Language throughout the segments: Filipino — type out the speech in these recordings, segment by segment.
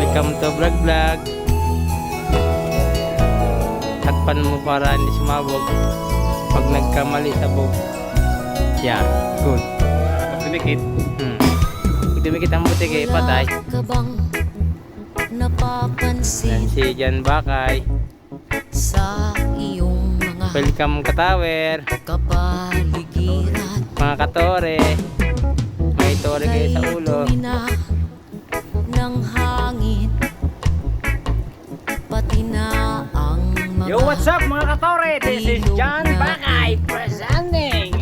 Welcome to Vlog Vlog. Takpan mo para hindi sumabog. Pag nagkamali sabog. Yeah, good. Pag dumikit. Pag dumikit ang butik patay. Yan si Jan Bakay. Sa iyong mga Welcome ka tower. kapaligiran, Mga katore. May tore kayo sa ulo. ng hangin, pati na ang mga Yo, what's up mga katore? This is Jan Bakay presenting.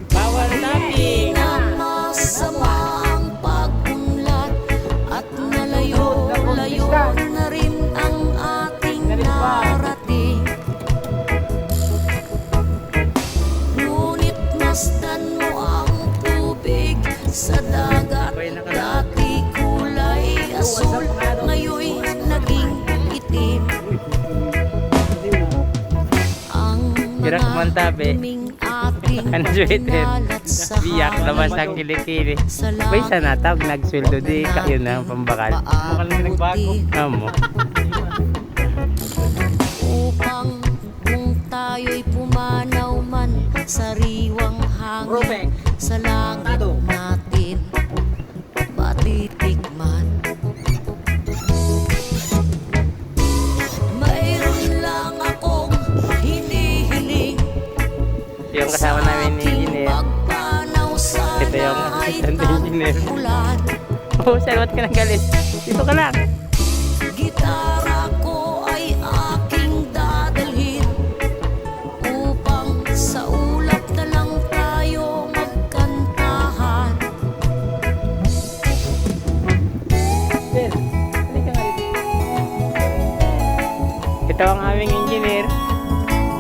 Bawal tapping. na masama ang pag-unlad at nalayo-layo na rin ang ating narating. Ngunit masdan mo ang tubig sa dagat, dati kulay asul, ngayon naging itim. Ang Gerak mantabe. duming ating Ano sweater? pinalat sa Biyak naman sa kilikili. May sana tawag nagsweldo di kayo na ang pambakal. paabutin Amo. upang kung tayo'y pumanaw man sa riwang hangin, sa langit natin matitikman. Mayroon lang akong hinihiling Yung kasama namin ni Engineer. pagpanaw sa Ito yung assistant engineer. ulan. Oh, salwat ka ng galit. Dito ka lang. Gitara ko ay aking dadalhin upang sa ulap na lang tayo magkantahan. Ito ang aming engineer.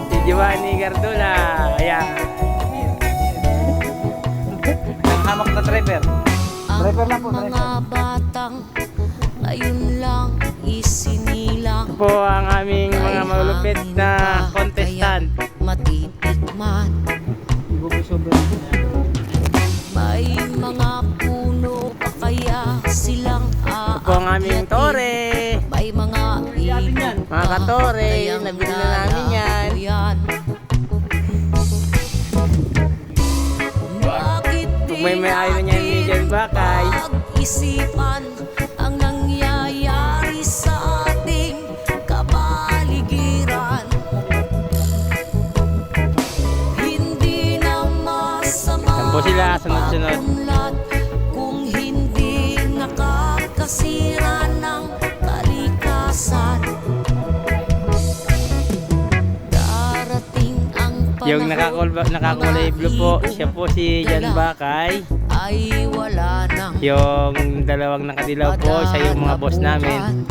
Si Giovanni Gardula. Ayan. Ang hamak na driver. Ang mga batang ngayon lang isinilang, Ito po ang aming mga malulupit na contestant. matitikman. May mga puno pa kaya silang Ito po ang aming tore. May mga ibon Mga katore, kayang nabili na namin yan. lalahuyan. Bakit Kung may ayaw na niyan ni Jan Bakay. pag-isipan ang nangyayari sa ating kapaligiran? Hindi na masama Saan po sila? Sunod-sunod. ang pag-unlad kung hindi nakakasira ng kalikasan. Darating ang Yung panahon, nakakulay blue po, siya po si Jan Bakay. ay wala nang Yung dalawang nakadilaw po, siya yung mga boss namin.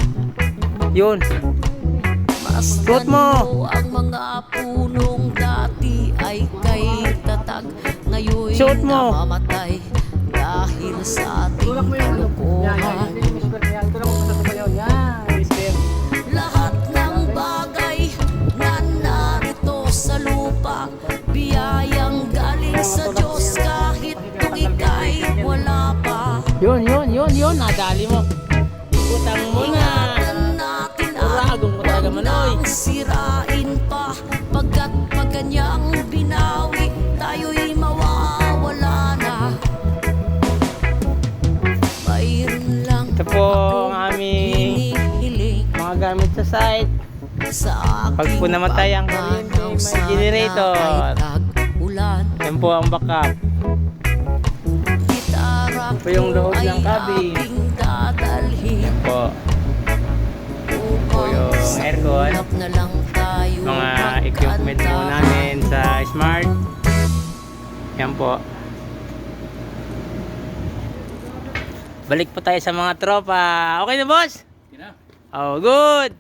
Yun. Suot mo. Ang mga punong dati ay kay tatag, ngayon Suot mo. namamatay dahil sa ating kalokohan. Lahat ng bagay na narito sa lupa, biyayang galing sa Diyos kahit nung ika'y wala pa. Yun. Nadali mo. Ikutang mo na. Ingatan natin at Uragong mo talaga, huwag Manoy. nang sirain pa, pagkat pag kanyang binawi, tayo'y mawawala na. Mayroon lang Ito po ang aming hinihiling mga gamit sa site. sa Pag po aking namatay ang pagmanaw, may sana generator. ay tag-ulan. Yan po ang backup. Gitara Ito po yung loob ko ng ay cabin. aking dadalhin Yan po. upang yung sa aircon. ulap na lang tayo Mga equipment po magkantahan. namin sa Smart. Yan po. Balik po tayo sa mga tropa. Okay na, boss? Oh, good.